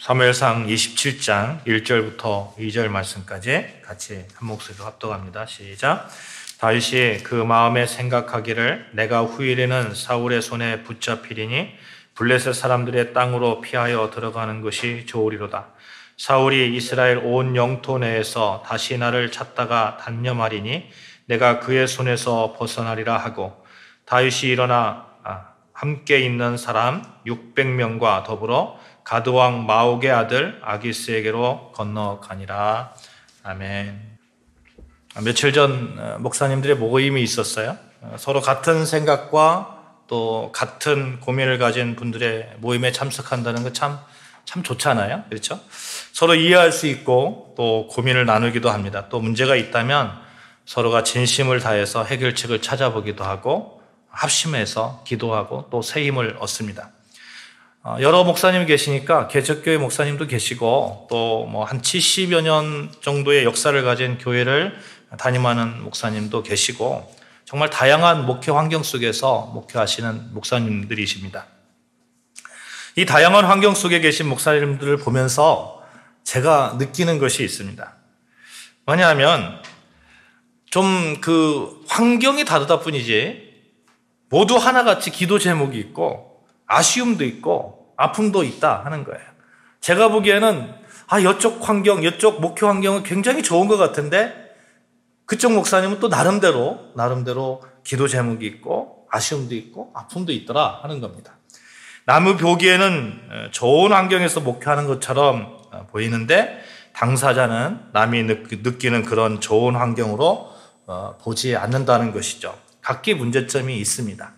사무엘상 27장 1절부터 2절 말씀까지 같이 한 목소리로 합독합니다. 시작. 다윗이 그 마음에 생각하기를 내가 후일에는 사울의 손에 붙잡히리니 블레셋 사람들의 땅으로 피하여 들어가는 것이 좋으리로다. 사울이 이스라엘 온 영토 내에서 다시 나를 찾다가 단념하리니 내가 그의 손에서 벗어나리라 하고, 다윗이 일어나 함께 있는 사람 600명과 더불어 가드왕 마옥의 아들 아기스에게로 건너가니라. 아멘. 며칠 전 목사님들의 모임이 있었어요. 서로 같은 생각과 또 같은 고민을 가진 분들의 모임에 참석한다는 거 참 좋잖아요. 그렇죠? 서로 이해할 수 있고 또 고민을 나누기도 합니다. 또 문제가 있다면 서로가 진심을 다해서 해결책을 찾아보기도 하고 합심해서 기도하고 또 새 힘을 얻습니다. 여러 목사님이 계시니까 개척교회 목사님도 계시고 또 한 70여 년 정도의 역사를 가진 교회를 담임하는 목사님도 계시고 정말 다양한 목회 환경 속에서 목회하시는 목사님들이십니다. 이 다양한 환경 속에 계신 목사님들을 보면서 제가 느끼는 것이 있습니다. 뭐냐면 좀 그 환경이 다르다 뿐이지 모두 하나같이 기도 제목이 있고 아쉬움도 있고 아픔도 있다 하는 거예요. 제가 보기에는 이쪽 환경, 이쪽 목회 환경은 굉장히 좋은 것 같은데 그쪽 목사님은 또 나름대로 기도 제목이 있고 아쉬움도 있고 아픔도 있더라 하는 겁니다. 남이 보기에는 좋은 환경에서 목회하는 것처럼 보이는데 당사자는 남이 느끼는 그런 좋은 환경으로 보지 않는다는 것이죠. 각기 문제점이 있습니다.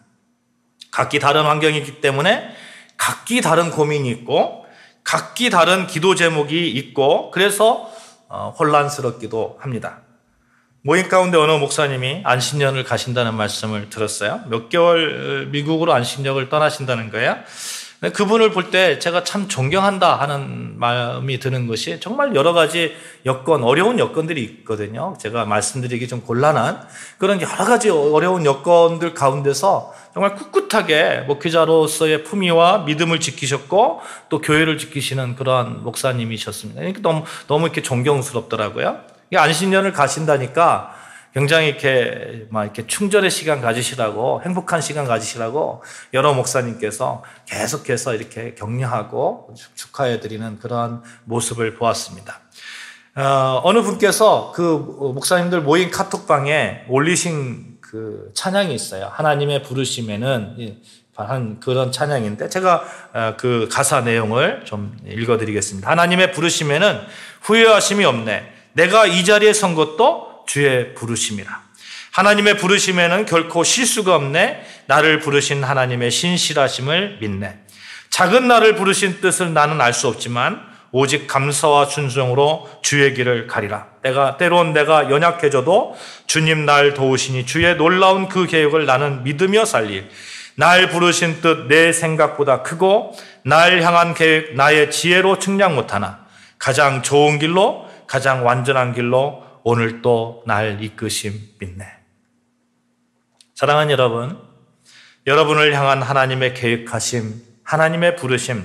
각기 다른 환경이기 때문에 각기 다른 고민이 있고 각기 다른 기도 제목이 있고 그래서 혼란스럽기도 합니다. 모임 가운데 어느 목사님이 안식년을 가신다는 말씀을 들었어요. 몇 개월 미국으로 안식년을 떠나신다는 거예요. 그분을 볼 때 제가 참 존경한다 하는 마음이 드는 것이 정말 여러 가지 어려운 여건들이 있거든요. 제가 말씀드리기 좀 곤란한 그런 여러 가지 어려운 여건들 가운데서 정말 꿋꿋하게 목회자로서의 품위와 믿음을 지키셨고 또 교회를 지키시는 그러한 목사님이셨습니다. 너무 이렇게 존경스럽더라고요. 안식년을 가신다니까 굉장히 이렇게 충전의 시간 가지시라고, 행복한 시간 가지시라고 여러 목사님께서 계속해서 이렇게 격려하고 축하해드리는 그러한 모습을 보았습니다. 어느 분께서 그 목사님들 모인 카톡방에 올리신 그 찬양이 있어요. 하나님의 부르심에는 한 그런 찬양인데 제가 그 가사 내용을 좀 읽어드리겠습니다. 하나님의 부르심에는 후회하심이 없네. 내가 이 자리에 선 것도 주의 부르심이라. 하나님의 부르심에는 결코 실수가 없네. 나를 부르신 하나님의 신실하심을 믿네. 작은 나를 부르신 뜻을 나는 알 수 없지만 오직 감사와 순종으로 주의 길을 가리라. 때론 내가 연약해져도 주님 날 도우시니 주의 놀라운 그 계획을 나는 믿으며 살릴. 날 부르신 뜻 내 생각보다 크고 날 향한 계획 나의 지혜로 측량 못하나 가장 좋은 길로 가장 완전한 길로 오늘 또 날 이끄심 믿네. 사랑하는 여러분, 여러분을 향한 하나님의 계획하심, 하나님의 부르심,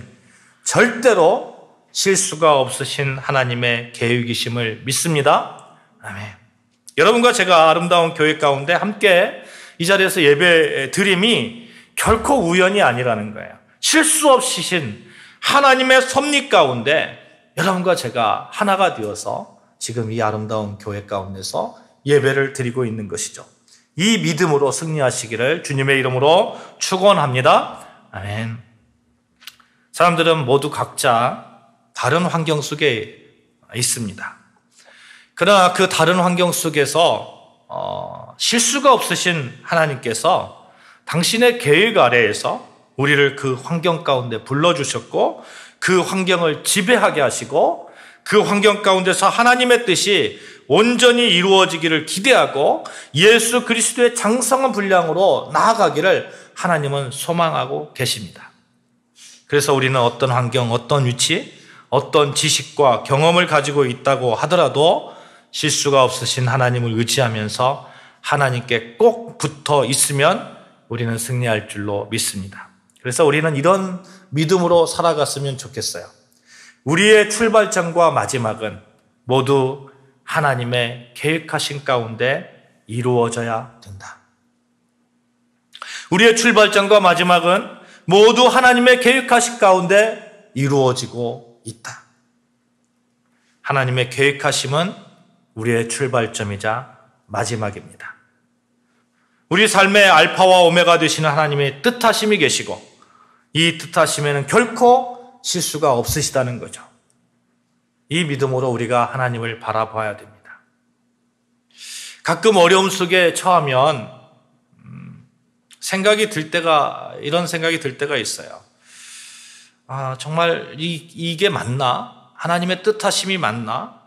절대로 실수가 없으신 하나님의 계획이심을 믿습니다. 아멘. 여러분과 제가 아름다운 교회 가운데 함께 이 자리에서 예배 드림이 결코 우연이 아니라는 거예요. 실수 없으신 하나님의 섭리 가운데 여러분과 제가 하나가 되어서 지금 이 아름다운 교회 가운데서 예배를 드리고 있는 것이죠. 이 믿음으로 승리하시기를 주님의 이름으로 축원합니다. 아멘. 사람들은 모두 각자 다른 환경 속에 있습니다. 그러나 그 다른 환경 속에서 실수가 없으신 하나님께서 당신의 계획 아래에서 우리를 그 환경 가운데 불러주셨고 그 환경을 지배하게 하시고 그 환경 가운데서 하나님의 뜻이 온전히 이루어지기를 기대하고 예수 그리스도의 장성한 분량으로 나아가기를 하나님은 소망하고 계십니다. 그래서 우리는 어떤 환경, 어떤 위치, 어떤 지식과 경험을 가지고 있다고 하더라도 실수가 없으신 하나님을 의지하면서 하나님께 꼭 붙어 있으면 우리는 승리할 줄로 믿습니다. 그래서 우리는 이런 믿음으로 살아갔으면 좋겠어요. 우리의 출발점과 마지막은 모두 하나님의 계획하신 가운데 이루어져야 된다. 우리의 출발점과 마지막은 모두 하나님의 계획하신 가운데 이루어지고 있다. 하나님의 계획하심은 우리의 출발점이자 마지막입니다. 우리 삶의 알파와 오메가 되시는 하나님의 뜻하심이 계시고 이 뜻하심에는 결코 실수가 없으시다는 거죠. 이 믿음으로 우리가 하나님을 바라봐야 됩니다. 가끔 어려움 속에 처하면 이런 생각이 들 때가 있어요. 정말 이게 맞나? 하나님의 뜻하심이 맞나?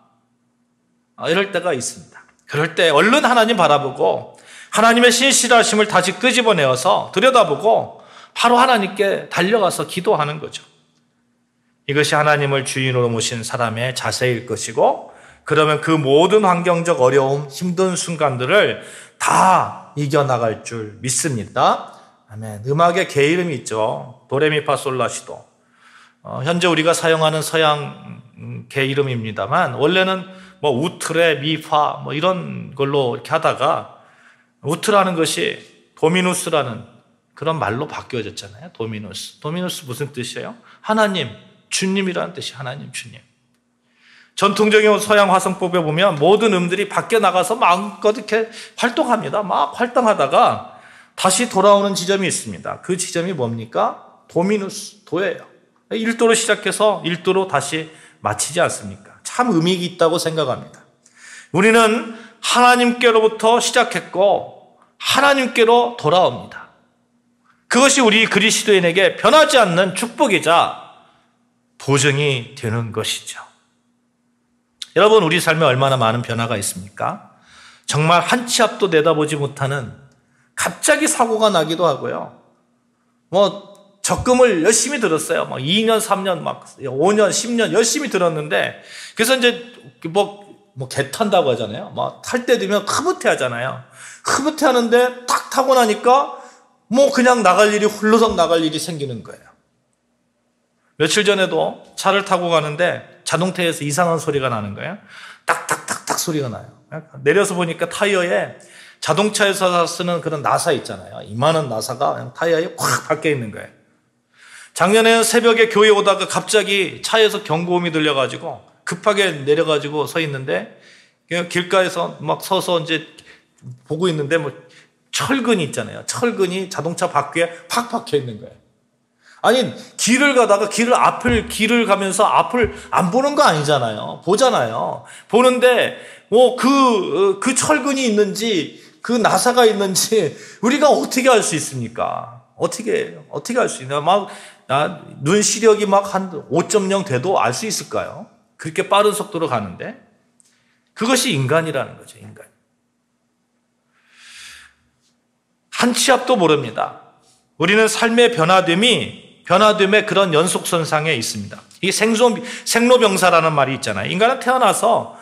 이럴 때가 있습니다. 그럴 때 얼른 하나님 바라보고 하나님의 신실하심을 다시 끄집어내어서 들여다보고 바로 하나님께 달려가서 기도하는 거죠. 이것이 하나님을 주인으로 모신 사람의 자세일 것이고, 그러면 그 모든 환경적 어려움, 힘든 순간들을 다 이겨나갈 줄 믿습니다. 아멘. 음악의 개 이름이 있죠. 도레미파솔라시도. 현재 우리가 사용하는 서양 개 이름입니다만 원래는 우트레, 미파 이런 걸로 이렇게 하다가 우트라는 것이 도미누스라는 그런 말로 바뀌어졌잖아요. 도미누스 무슨 뜻이에요? 하나님, 주님이라는 뜻이 하나님, 주님. 전통적인 서양 화성법에 보면 모든 음들이 밖에 나가서 마음껏 이렇게 활동합니다. 막 활동하다가 다시 돌아오는 지점이 있습니다. 그 지점이 뭡니까? 도미누스, 도예요. 1도로 시작해서 1도로 다시 마치지 않습니까? 참 의미 있다고 생각합니다. 우리는 하나님께로부터 시작했고 하나님께로 돌아옵니다. 그것이 우리 그리스도인에게 변하지 않는 축복이자 보증이 되는 것이죠. 여러분, 우리 삶에 얼마나 많은 변화가 있습니까? 정말 한 치 앞도 내다보지 못하는 갑자기 사고가 나기도 하고요. 적금을 열심히 들었어요. 2년, 3년, 5년, 10년 열심히 들었는데, 그래서 이제 개 탄다고 하잖아요. 탈 때 되면 흐뭇해 하잖아요. 흐뭇해 하는데 딱 타고 나니까 그냥 훌러덩 나갈 일이 생기는 거예요. 며칠 전에도 차를 타고 가는데 자동차에서 이상한 소리가 나는 거예요. 딱딱딱딱 소리가 나요. 내려서 보니까 타이어에 자동차에서 쓰는 그런 나사 있잖아요. 이만한 나사가 그냥 타이어에 꽉 박혀 있는 거예요. 작년에 새벽에 교회 오다가 갑자기 차에서 경고음이 들려가지고 급하게 내려가지고 서 있는데 길가에서 막 서서 이제 보고 있는데 철근이 있잖아요. 철근이 자동차 바퀴에 팍 박혀 있는 거예요. 아니, 길을 가다가 길을 가면서 앞을 안 보는 거 아니잖아요. 보잖아요. 보는데, 그 철근이 있는지, 그 나사가 있는지, 우리가 어떻게 알 수 있습니까? 어떻게 알 수 있나? 눈 시력이 한 5.0 돼도 알 수 있을까요? 그렇게 빠른 속도로 가는데? 그것이 인간이라는 거죠, 인간. 한 치 앞도 모릅니다. 우리는 삶의 변화됨의 그런 연속선상에 있습니다. 이게 생로병사라는 말이 있잖아요. 인간은 태어나서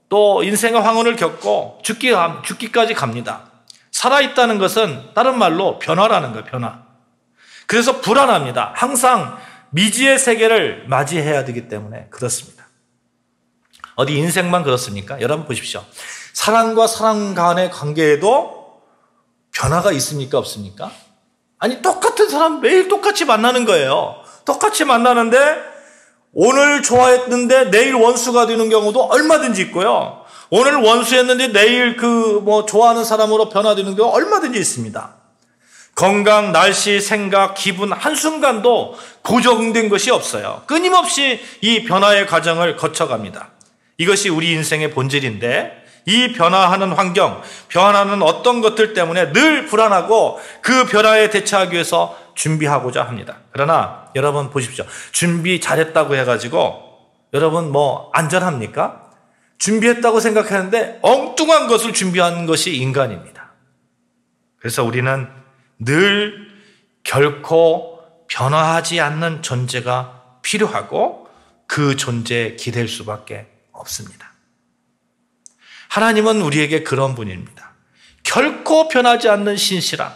또 인생의 황혼을 겪고 죽기까지 갑니다. 살아있다는 것은 다른 말로 변화라는 거예요, 변화. 그래서 불안합니다. 항상 미지의 세계를 맞이해야 되기 때문에 그렇습니다. 어디 인생만 그렇습니까? 여러분 보십시오. 사랑과 사랑 간의 관계에도 변화가 있습니까? 없습니까? 아니, 똑같은 사람 매일 똑같이 만나는 거예요. 똑같이 만나는데 오늘 좋아했는데 내일 원수가 되는 경우도 얼마든지 있고요. 오늘 원수였는데 내일 좋아하는 사람으로 변화되는 경우 얼마든지 있습니다. 건강, 날씨, 생각, 기분 한순간도 고정된 것이 없어요. 끊임없이 이 변화의 과정을 거쳐갑니다. 이것이 우리 인생의 본질인데 이 변화하는 환경, 변화하는 어떤 것들 때문에 늘 불안하고 그 변화에 대처하기 위해서 준비하고자 합니다. 그러나 여러분 보십시오. 준비 잘했다고 해가지고 여러분 안전합니까? 준비했다고 생각하는데 엉뚱한 것을 준비한 것이 인간입니다. 그래서 우리는 늘 결코 변화하지 않는 존재가 필요하고 그 존재에 기댈 수밖에 없습니다. 하나님은 우리에게 그런 분입니다. 결코 변하지 않는 신실함,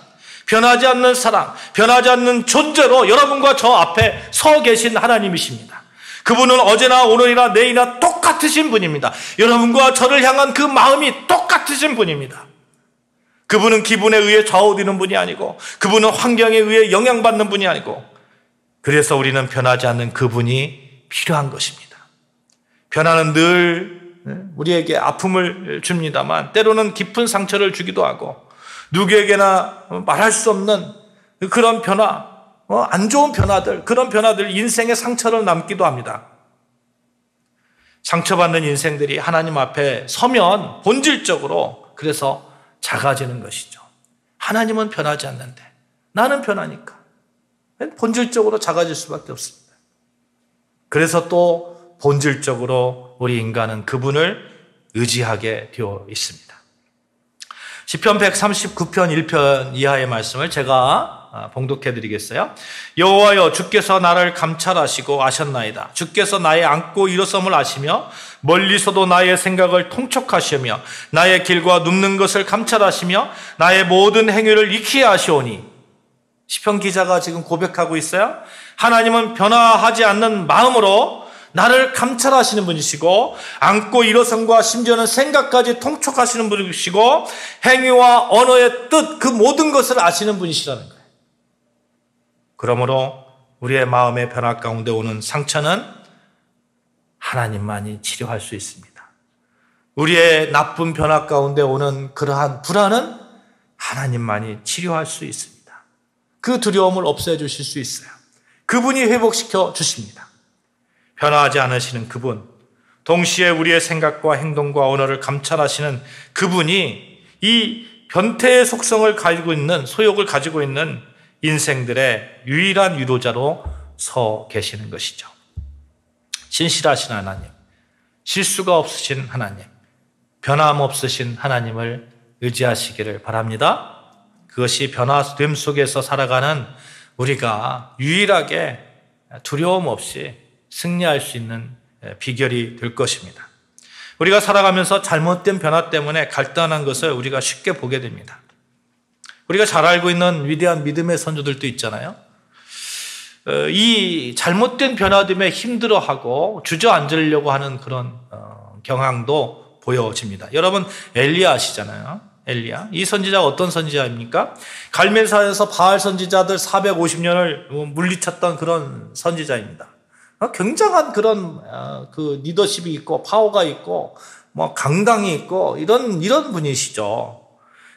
변하지 않는 사랑, 변하지 않는 존재로 여러분과 저 앞에 서 계신 하나님이십니다. 그분은 어제나 오늘이나 내일이나 똑같으신 분입니다. 여러분과 저를 향한 그 마음이 똑같으신 분입니다. 그분은 기분에 의해 좌우되는 분이 아니고, 그분은 환경에 의해 영향받는 분이 아니고, 그래서 우리는 변하지 않는 그분이 필요한 것입니다. 변화는 늘 우리에게 아픔을 줍니다만 때로는 깊은 상처를 주기도 하고, 누구에게나 말할 수 없는 그런 변화, 안 좋은 변화들, 그런 변화들, 인생의 상처를 남기도 합니다. 상처받는 인생들이 하나님 앞에 서면 본질적으로 그래서 작아지는 것이죠. 하나님은 변하지 않는데 나는 변하니까 본질적으로 작아질 수밖에 없습니다. 그래서 또 본질적으로 우리 인간은 그분을 의지하게 되어 있습니다. 시편 139편 1편 이하의 말씀을 제가 봉독해 드리겠어요. 여호와여, 주께서 나를 감찰하시고 아셨나이다. 주께서 나의 앉고 일어섬을 아시며 멀리서도 나의 생각을 통촉하시며 나의 길과 눕는 것을 감찰하시며 나의 모든 행위를 익히 아시오니. 시편 기자가 지금 고백하고 있어요. 하나님은 변화하지 않는 마음으로 나를 감찰하시는 분이시고, 앉고 일어섬과 심지어는 생각까지 통촉하시는 분이시고, 행위와 언어의 뜻, 그 모든 것을 아시는 분이시라는 거예요. 그러므로 우리의 마음의 변화 가운데 오는 상처는 하나님만이 치료할 수 있습니다. 우리의 나쁜 변화 가운데 오는 그러한 불안은 하나님만이 치료할 수 있습니다. 그 두려움을 없애주실 수 있어요. 그분이 회복시켜 주십니다. 변화하지 않으시는 그분, 동시에 우리의 생각과 행동과 언어를 감찰하시는 그분이 이 변태의 속성을 가지고 있는, 소욕을 가지고 있는 인생들의 유일한 위로자로 서 계시는 것이죠. 신실하신 하나님, 실수가 없으신 하나님, 변함없으신 하나님을 의지하시기를 바랍니다. 그것이 변화됨 속에서 살아가는 우리가 유일하게 두려움 없이 승리할 수 있는 비결이 될 것입니다. 우리가 살아가면서 잘못된 변화 때문에 갈등한 것을 우리가 쉽게 보게 됩니다. 우리가 잘 알고 있는 위대한 믿음의 선조들도 있잖아요. 이 잘못된 변화 때문에 힘들어하고 주저앉으려고 하는 그런 경향도 보여집니다. 여러분 엘리야 아시잖아요. 엘리야. 이 선지자가 어떤 선지자입니까? 갈멜산에서 바알 선지자들 450년을 물리쳤던 그런 선지자입니다. 굉장한 그런 그 리더십이 있고 파워가 있고 뭐 강당이 있고 이런 분이시죠.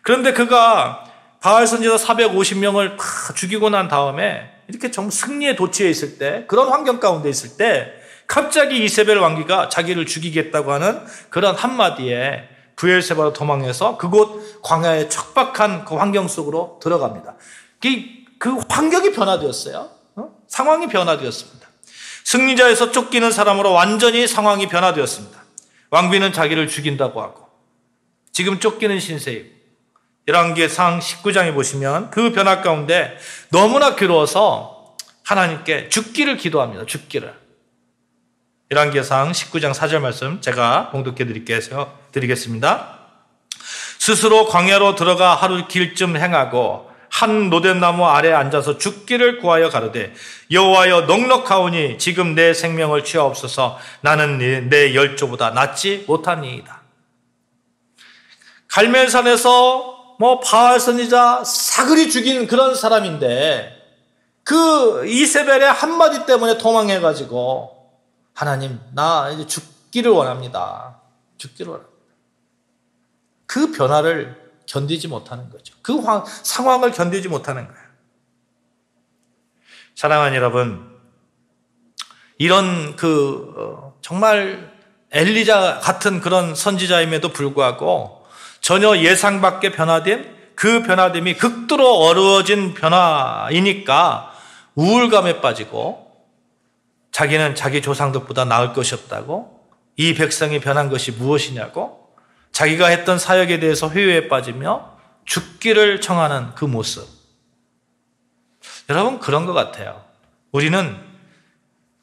그런데 그가 바알 선지자 450명을 죽이고 난 다음에 이렇게 좀 승리에 도취해 있을 때, 그런 환경 가운데 있을 때 갑자기 이세벨 왕비가 자기를 죽이겠다고 하는 그런 한마디에 브엘세바로 도망해서 그곳 광야의 척박한 그 환경 속으로 들어갑니다. 그 환경이 변화되었어요. 상황이 변화되었습니다. 승리자에서 쫓기는 사람으로 완전히 상황이 변화되었습니다. 왕비는 자기를 죽인다고 하고 지금 쫓기는 신세이고, 열왕기상 19장에 보시면 그 변화 가운데 너무나 괴로워서 하나님께 죽기를 기도합니다. 죽기를. 열왕기상 19장 4절 말씀 제가 봉독해 드리겠습니다. 스스로 광야로 들어가 하루 길쯤 행하고 한 노된나무 아래 앉아서 죽기를 구하여 가로되 여호와여, 넉넉하오니 지금 내 생명을 취하옵소서. 나는 내 열조보다 낫지 못하니이다. 갈멜산에서 바알 선지자 사그리 죽인 그런 사람인데 그 이세벨의 한마디 때문에 도망해가지고 하나님, 나 이제 죽기를 원합니다. 죽기를 원합니다. 그 변화를 견디지 못하는 거죠. 그 상황을 견디지 못하는 거예요. 사랑하는 여러분, 이런 정말 엘리자 같은 그런 선지자임에도 불구하고 전혀 예상 밖의 변화됨, 그 변화됨이 극도로 어려워진 변화이니까 우울감에 빠지고 자기는 자기 조상들보다 나을 것이 없다고, 이 백성이 변한 것이 무엇이냐고 자기가 했던 사역에 대해서 회유에 빠지며 죽기를 청하는 그 모습. 여러분, 그런 것 같아요. 우리는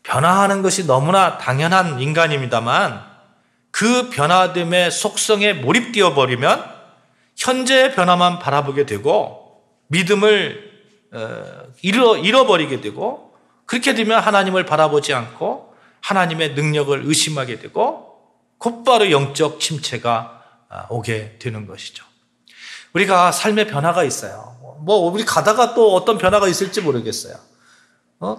변화하는 것이 너무나 당연한 인간입니다만 그 변화됨의 속성에 몰입되어 버리면 현재의 변화만 바라보게 되고 믿음을 잃어버리게 되고, 그렇게 되면 하나님을 바라보지 않고 하나님의 능력을 의심하게 되고 곧바로 영적 침체가 오게 되는 것이죠. 우리가 삶의 변화가 있어요. 우리 가다가 또 어떤 변화가 있을지 모르겠어요.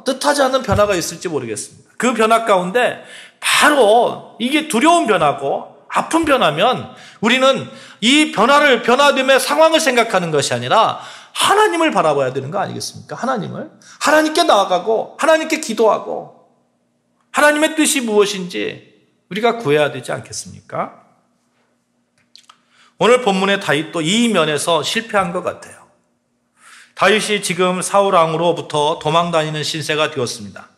뜻하지 않는 변화가 있을지 모르겠습니다. 그 변화 가운데 바로 이게 두려운 변화고 아픈 변화면 우리는 이 변화됨의 상황을 생각하는 것이 아니라 하나님을 바라봐야 되는 거 아니겠습니까? 하나님께 나아가고 하나님께 기도하고 하나님의 뜻이 무엇인지 우리가 구해야 되지 않겠습니까? 오늘 본문의 다윗도 이 면에서 실패한 것 같아요. 다윗이 지금 사울 왕으로부터 도망다니는 신세가 되었습니다.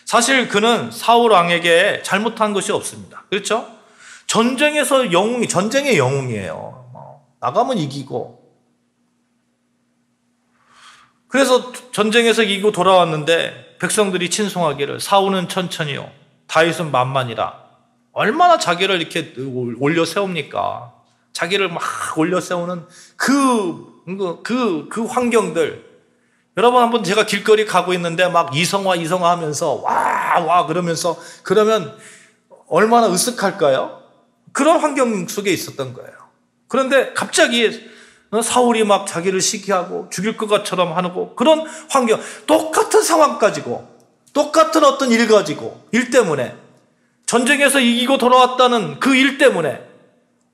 사실 그는 사울 왕에게 잘못한 것이 없습니다. 그렇죠? 전쟁의 영웅이에요. 나가면 이기고. 그래서 전쟁에서 이기고 돌아왔는데 백성들이 친송하기를 사울은 천천히요, 다윗은 만만이라. 얼마나 자기를 이렇게 올려 세웁니까? 자기를 막 올려 세우는 그 환경들. 여러분, 한번 제가 길거리 가고 있는데 막 이성화 하면서 와 그러면서 그러면 얼마나 으쓱할까요? 그런 환경 속에 있었던 거예요. 그런데 갑자기 사울이 막 자기를 시기하고 죽일 것 것처럼 하고 그런 환경, 똑같은 상황 가지고 똑같은 어떤 일 가지고 일 때문에 전쟁에서 이기고 돌아왔다는 그 일 때문에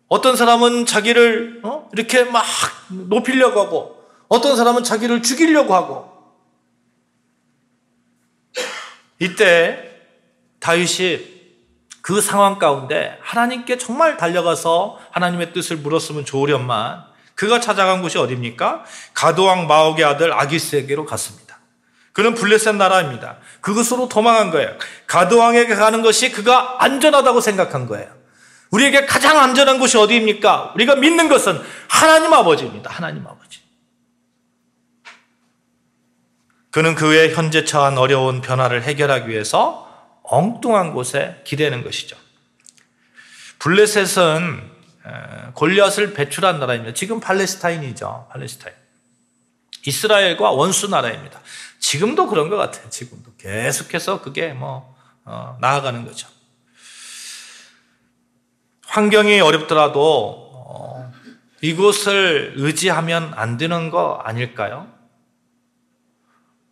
어떤 사람은 자기를 이렇게 막 높이려고 하고 어떤 사람은 자기를 죽이려고 하고. 이때 다윗이 그 상황 가운데 하나님께 정말 달려가서 하나님의 뜻을 물었으면 좋으련만 그가 찾아간 곳이 어디입니까? 가드왕 마옥의 아들 아기스에게로 갔습니다. 그는 블레셋 나라입니다. 그것으로 도망한 거예요. 가드왕에게 가는 것이 그가 안전하다고 생각한 거예요. 우리에게 가장 안전한 곳이 어디입니까? 우리가 믿는 것은 하나님 아버지입니다. 하나님 아버지. 그는 그의 현재 처한 어려운 변화를 해결하기 위해서 엉뚱한 곳에 기대는 것이죠. 블레셋은 골리앗을 배출한 나라입니다. 지금 팔레스타인이죠. 팔레스타인. 이스라엘과 원수 나라입니다. 지금도 그런 것 같아요. 지금도 계속해서 그게 나아가는 거죠. 환경이 어렵더라도 이곳을 의지하면 안 되는 거 아닐까요?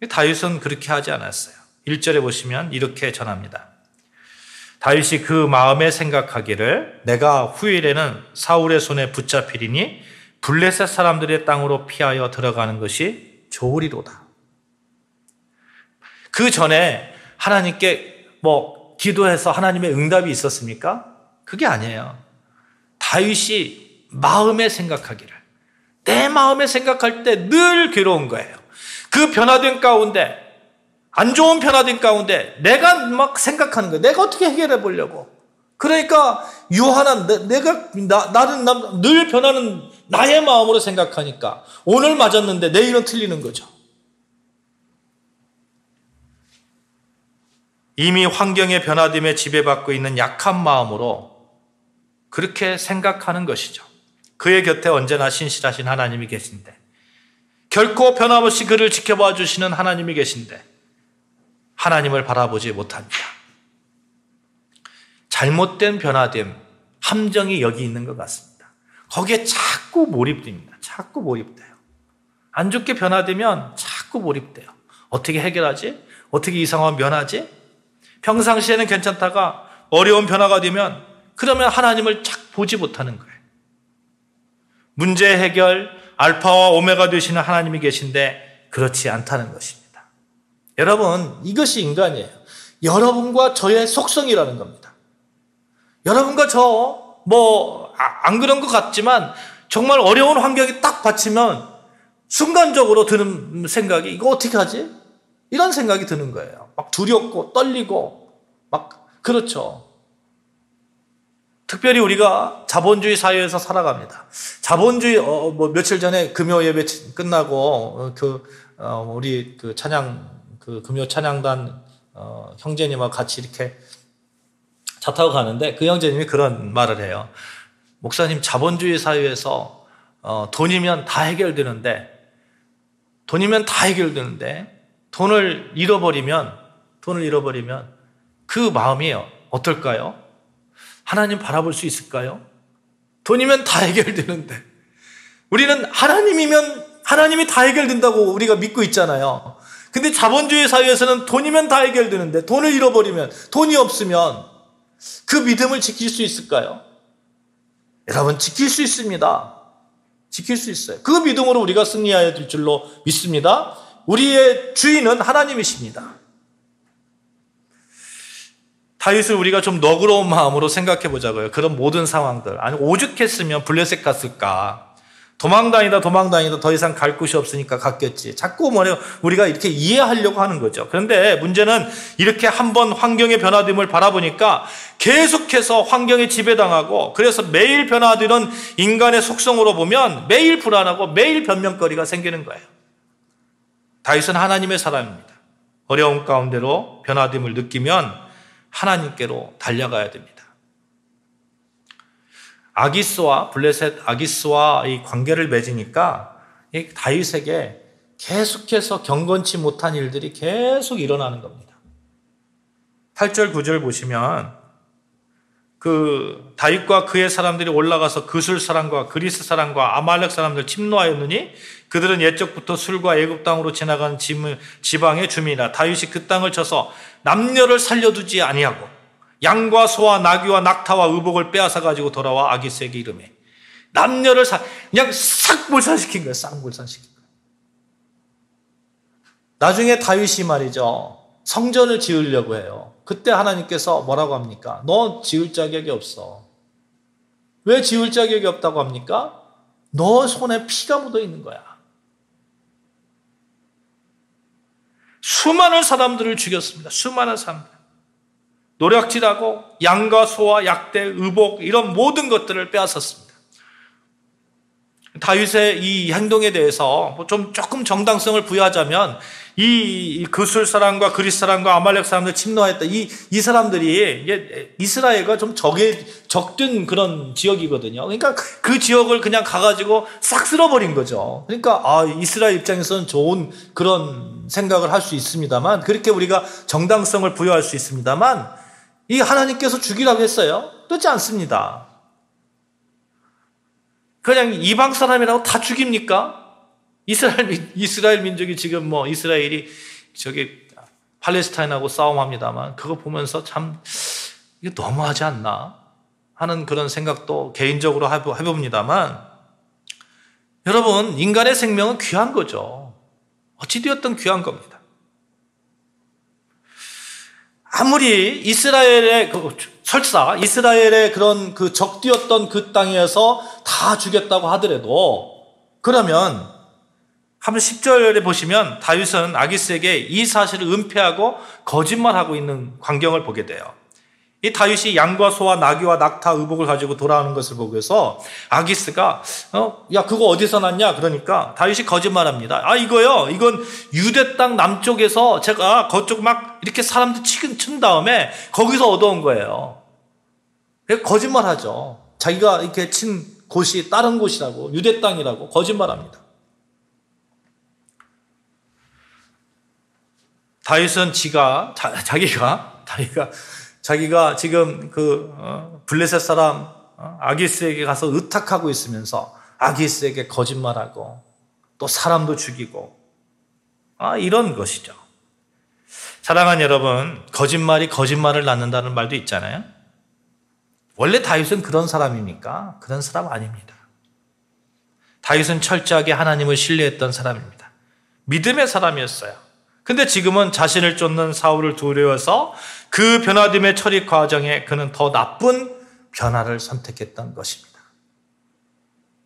다윗은 그렇게 하지 않았어요. 1절에 보시면 이렇게 전합니다. 다윗이 그 마음에 생각하기를 내가 후일에는 사울의 손에 붙잡히리니 블레셋 사람들의 땅으로 피하여 들어가는 것이 좋으리로다. 그 전에 하나님께 기도해서 하나님의 응답이 있었습니까? 그게 아니에요. 다윗이 마음에 생각하기를, 내 마음에 생각할 때 늘 괴로운 거예요. 그 변화된 가운데, 안 좋은 변화된 가운데 내가 막 생각하는 거예요. 내가 어떻게 해결해 보려고. 그러니까 유한한 나는 늘 변하는 나의 마음으로 생각하니까 오늘 맞았는데 내일은 틀리는 거죠. 이미 환경의 변화됨에 지배받고 있는 약한 마음으로 그렇게 생각하는 것이죠. 그의 곁에 언제나 신실하신 하나님이 계신데, 결코 변함없이 그를 지켜봐 주시는 하나님이 계신데 하나님을 바라보지 못합니다. 잘못된 변화됨, 함정이 여기 있는 것 같습니다. 거기에 자꾸 몰입됩니다. 자꾸 몰입돼요. 안 좋게 변화되면 자꾸 몰입돼요. 어떻게 해결하지? 어떻게 이 상황 면하지? 평상시에는 괜찮다가 어려운 변화가 되면 그러면 하나님을 착 보지 못하는 거예요. 문제 해결, 알파와 오메가 되시는 하나님이 계신데 그렇지 않다는 것입니다. 여러분, 이것이 인간이에요. 여러분과 저의 속성이라는 겁니다. 여러분과 안 그런 것 같지만 정말 어려운 환경이 딱 받치면 순간적으로 드는 생각이 이거 어떻게 하지? 이런 생각이 드는 거예요. 막 두렵고 떨리고 그렇죠. 특별히 우리가 자본주의 사회에서 살아갑니다. 자본주의 며칠 전에 금요 예배 끝나고 우리 금요 찬양단 형제님하고 같이 이렇게 차 타고 가는데 그 형제님이 그런 말을 해요. 목사님, 자본주의 사회에서 돈이면 다 해결되는데 돈을 잃어버리면 그 마음이 어떨까요? 하나님 바라볼 수 있을까요? 돈이면 다 해결되는데 우리는 하나님이면 하나님이 다 해결된다고 우리가 믿고 있잖아요. 근데 자본주의 사회에서는 돈이면 다 해결되는데 돈을 잃어버리면, 돈이 없으면 그 믿음을 지킬 수 있을까요? 여러분, 지킬 수 있습니다. 지킬 수 있어요. 그 믿음으로 우리가 승리해야 될 줄로 믿습니다. 우리의 주인은 하나님이십니다. 다윗을 우리가 좀 너그러운 마음으로 생각해 보자고요. 그런 모든 상황들. 아니, 오죽했으면 블레셋 갔을까? 도망다니다 더 이상 갈 곳이 없으니까 갔겠지. 자꾸 우리가 이렇게 이해하려고 하는 거죠. 그런데 문제는 이렇게 한번 환경의 변화됨을 바라보니까 계속해서 환경에 지배당하고, 그래서 매일 변화되는 인간의 속성으로 보면 매일 불안하고 매일 변명거리가 생기는 거예요. 다윗은 하나님의 사람입니다. 어려운 가운데로 변화됨을 느끼면 하나님께로 달려가야 됩니다. 블레셋 아기스와 이 관계를 맺으니까 이 다윗에게 계속해서 경건치 못한 일들이 계속 일어나는 겁니다. 8절 9절 보시면 그 다윗과 그의 사람들이 올라가서 그술 사람과 그리스 사람과 아말렉 사람들 침노하였느니 그들은 옛적부터 술과 애굽 땅으로 지나가는 지방의 주민이라. 다윗이 그 땅을 쳐서 남녀를 살려두지 아니하고 양과 소와 나귀와 낙타와 의복을 빼앗아 가지고 돌아와 아기스에게 이르매. 남녀를 그냥 싹 몰살시킨 거예요. 싹 몰살시킨 거예요. 나중에 다윗이 말이죠, 성전을 지으려고 해요. 그때 하나님께서 뭐라고 합니까? 너 지을 자격이 없어. 왜 지을 자격이 없다고 합니까? 너 손에 피가 묻어 있는 거야. 수많은 사람들을 죽였습니다. 수많은 사람들. 노략질하고 양과 소와 약대, 의복 이런 모든 것들을 빼앗았습니다. 다윗의 이 행동에 대해서 조금 정당성을 부여하자면 이 그술 사람과 그리스 사람과 아말렉 사람들 침노했다. 이 사람들이 이스라엘과 좀 적든 그런 지역이거든요. 그러니까 그 지역을 그냥 가가지고 싹 쓸어버린 거죠. 그러니까 이스라엘 입장에서는 좋은 그런 생각을 할 수 있습니다만, 그렇게 우리가 정당성을 부여할 수 있습니다만, 이 하나님께서 죽이라고 했어요? 그렇지 않습니다. 그냥 이방 사람이라고 다 죽입니까? 이스라엘 민족이 지금 이스라엘이 팔레스타인하고 싸움합니다만, 그거 보면서 참 이게 너무하지 않나 하는 그런 생각도 개인적으로 해봅니다만, 여러분, 인간의 생명은 귀한 거죠. 어찌되었든 귀한 겁니다. 아무리 이스라엘의 이스라엘의 그런 그 적되었던 그 땅에서 다 죽였다고 하더라도, 그러면 한번 10절에 보시면 다윗은 아기스에게 이 사실을 은폐하고 거짓말하고 있는 광경을 보게 돼요. 이 다윗이 양과 소와 나귀와 낙타 의복을 가지고 돌아오는 것을 보고서 아기스가 야, 그거 어디서 났냐? 그러니까 다윗이 거짓말합니다. 이건 유대 땅 남쪽에서 제가 그쪽 막 이렇게 사람들 친 다음에 거기서 얻어온 거예요. 거짓말하죠. 자기가 이렇게 친 곳이 다른 곳이라고, 유대 땅이라고 거짓말합니다. 다윗은 자기가 지금 블레셋 사람 아기스에게 가서 의탁하고 있으면서 아기스에게 거짓말하고 또 사람도 죽이고 이런 것이죠. 사랑하는 여러분, 거짓말이 거짓말을 낳는다는 말도 있잖아요. 원래 다윗은 그런 사람입니까? 그런 사람 아닙니다. 다윗은 철저하게 하나님을 신뢰했던 사람입니다. 믿음의 사람이었어요. 근데 지금은 자신을 쫓는 사울을 두려워서 그 변화됨의 처리 과정에 그는 더 나쁜 변화를 선택했던 것입니다.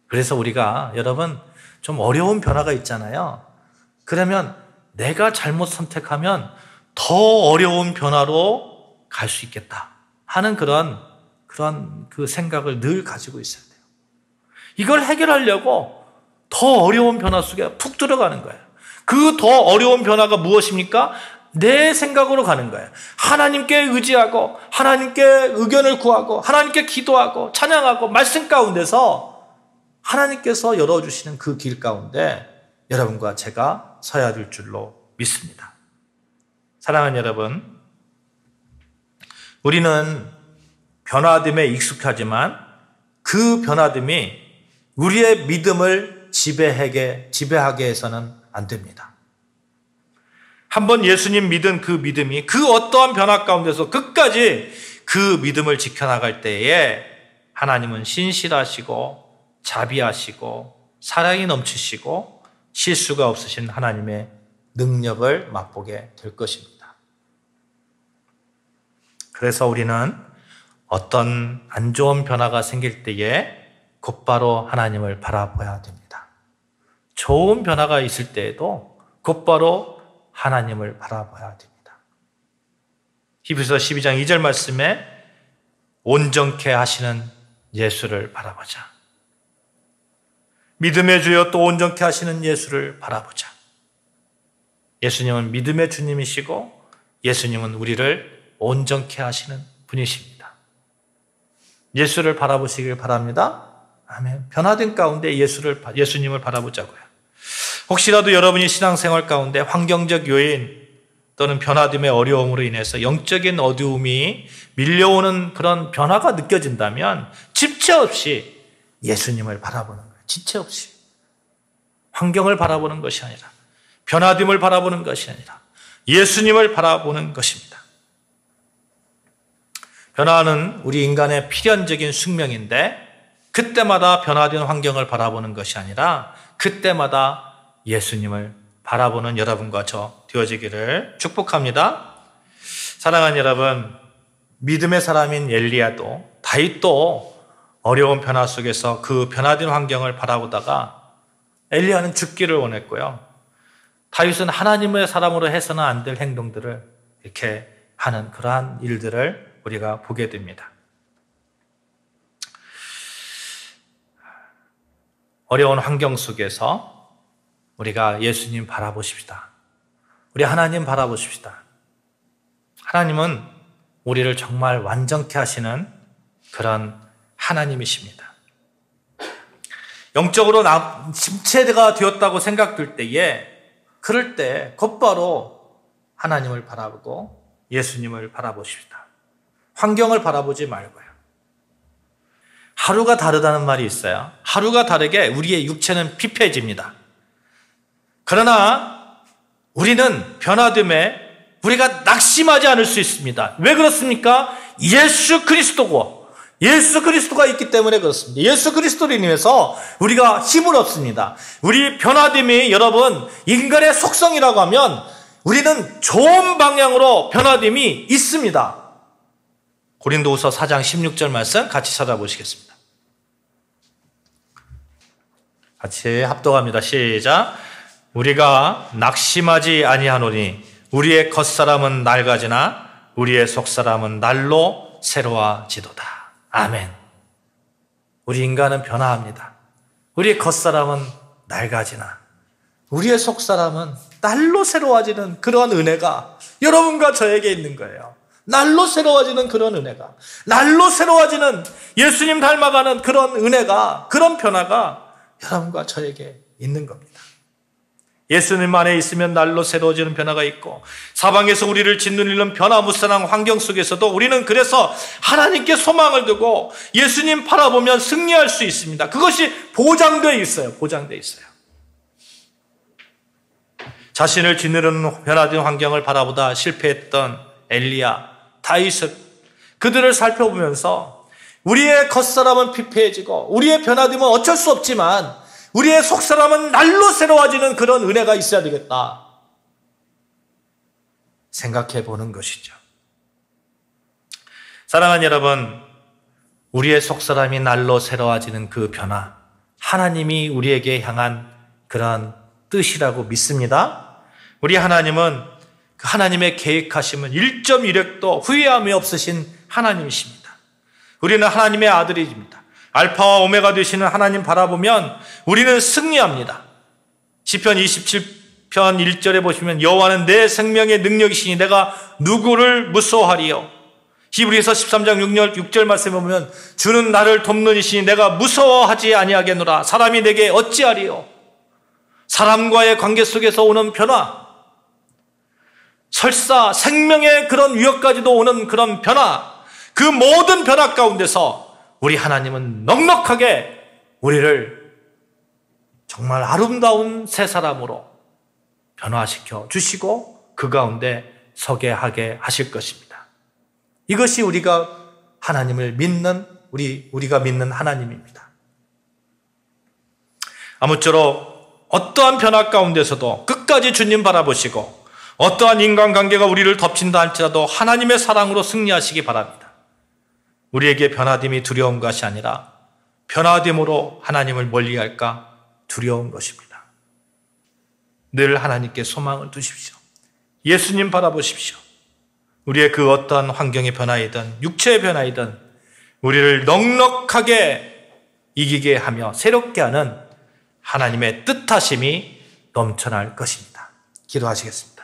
그래서 우리가, 여러분, 좀 어려운 변화가 있잖아요. 그러면 내가 잘못 선택하면 더 어려운 변화로 갈 수 있겠다 하는 그런 그 생각을 늘 가지고 있어야 돼요. 이걸 해결하려고 더 어려운 변화 속에 푹 들어가는 거예요. 그 더 어려운 변화가 무엇입니까? 내 생각으로 가는 거예요. 하나님께 의지하고 하나님께 의견을 구하고 하나님께 기도하고 찬양하고 말씀 가운데서 하나님께서 열어주시는 그 길 가운데 여러분과 제가 서야 될 줄로 믿습니다. 사랑하는 여러분, 우리는 변화됨에 익숙하지만 그 변화됨이 우리의 믿음을 지배하게 해서는 안 됩니다. 한번 예수님 믿은 그 믿음이 그 어떠한 변화 가운데서 끝까지 그 믿음을 지켜나갈 때에 하나님은 신실하시고 자비하시고 사랑이 넘치시고 실수가 없으신 하나님의 능력을 맛보게 될 것입니다. 그래서 우리는 어떤 안 좋은 변화가 생길 때에 곧바로 하나님을 바라봐야 됩니다. 좋은 변화가 있을 때에도 곧바로 하나님을 바라봐야 됩니다. 히브리서 12장 2절 말씀에 온전케 하시는 예수를 바라보자. 믿음의 주여 또 온전케 하시는 예수를 바라보자. 예수님은 믿음의 주님이시고 예수님은 우리를 온전케 하시는 분이십니다. 예수를 바라보시길 바랍니다. 아멘. 변화된 가운데 예수님을 바라보자고요. 혹시라도 여러분이 신앙생활 가운데 환경적 요인 또는 변화됨의 어려움으로 인해서 영적인 어두움이 밀려오는 그런 변화가 느껴진다면 지체 없이 예수님을 바라보는 거예요. 지체 없이. 환경을 바라보는 것이 아니라 변화됨을 바라보는 것이 아니라 예수님을 바라보는 것입니다. 변화는 우리 인간의 필연적인 숙명인데 그때마다 변화된 환경을 바라보는 것이 아니라 그때마다 예수님을 바라보는 여러분과 저 되어지기를 축복합니다. 사랑하는 여러분, 믿음의 사람인 엘리야도 다윗도 어려운 변화 속에서 그 변화된 환경을 바라보다가 엘리야는 죽기를 원했고요. 다윗은 하나님의 사람으로 해서는 안 될 행동들을 이렇게 하는 그러한 일들을 우리가 보게 됩니다. 어려운 환경 속에서 우리가 예수님 바라보십시다. 우리 하나님 바라보십시다. 하나님은 우리를 정말 완전케 하시는 그런 하나님이십니다. 영적으로 침체가 되었다고 생각될 때에 그럴 때 곧바로 하나님을 바라보고 예수님을 바라보십시다. 환경을 바라보지 말고요. 하루가 다르다는 말이 있어요. 하루가 다르게 우리의 육체는 피폐해집니다. 그러나 우리는 변화됨에 우리가 낙심하지 않을 수 있습니다. 왜 그렇습니까? 예수 그리스도가 있기 때문에 그렇습니다. 예수 그리스도를 인해서 우리가 힘을 얻습니다. 우리 변화됨이 여러분 인간의 속성이라고 하면 우리는 좋은 방향으로 변화됨이 있습니다. 고린도후서 4장 16절 말씀 같이 찾아보시겠습니다. 같이 합독합니다. 시작. 우리가 낙심하지 아니하노니 우리의 겉사람은 낡아지나 우리의 속사람은 날로 새로워지도다. 아멘. 우리 인간은 변화합니다. 우리의 겉사람은 낡아지나 우리의 속사람은 날로 새로워지는 그런 은혜가 여러분과 저에게 있는 거예요. 날로 새로워지는 그런 은혜가, 날로 새로워지는 예수님 닮아가는 그런 은혜가, 그런 변화가 여러분과 저에게 있는 겁니다. 예수님 안에 있으면 날로 새로워지는 변화가 있고 사방에서 우리를 짓누르는 변화무쌍한 환경 속에서도 우리는 그래서 하나님께 소망을 두고 예수님 바라보면 승리할 수 있습니다. 그것이 보장되어 있어요. 보장되어 있어요. 자신을 짓누르는 변화된 환경을 바라보다 실패했던 엘리야, 다윗은 그들을 살펴보면서 우리의 겉사람은 피폐해지고 우리의 변화됨은 어쩔 수 없지만 우리의 속사람은 날로 새로워지는 그런 은혜가 있어야 되겠다 생각해 보는 것이죠. 사랑하는 여러분, 우리의 속사람이 날로 새로워지는 그 변화, 하나님이 우리에게 향한 그런 뜻이라고 믿습니다. 우리 하나님은 그 하나님의 계획하심은 1.1획도 후회함이 없으신 하나님이십니다. 우리는 하나님의 아들입니다. 알파와 오메가 되시는 하나님 바라보면 우리는 승리합니다. 시편 27편 1절에 보시면 여호와는 내 생명의 능력이시니 내가 누구를 무서워하리요. 히브리서 13장 6절 말씀에 보면 주는 나를 돕는 이시니 내가 무서워하지 아니하겠노라. 사람이 내게 어찌하리요. 사람과의 관계 속에서 오는 변화, 설사 생명의 그런 위협까지도 오는 그런 변화, 그 모든 변화 가운데서 우리 하나님은 넉넉하게 우리를 정말 아름다운 새 사람으로 변화시켜 주시고 그 가운데 서게 하게 하실 것입니다. 이것이 우리가 하나님을 믿는 우리가 믿는 하나님입니다. 아무쪼록 어떠한 변화 가운데서도 끝까지 주님 바라보시고 어떠한 인간관계가 우리를 덮친다 할지라도 하나님의 사랑으로 승리하시기 바랍니다. 우리에게 변화됨이 두려운 것이 아니라 변화됨으로 하나님을 멀리할까 두려운 것입니다. 늘 하나님께 소망을 두십시오. 예수님 바라보십시오. 우리의 그 어떠한 환경의 변화이든 육체의 변화이든 우리를 넉넉하게 이기게 하며 새롭게 하는 하나님의 뜻하심이 넘쳐날 것입니다. 기도하시겠습니다.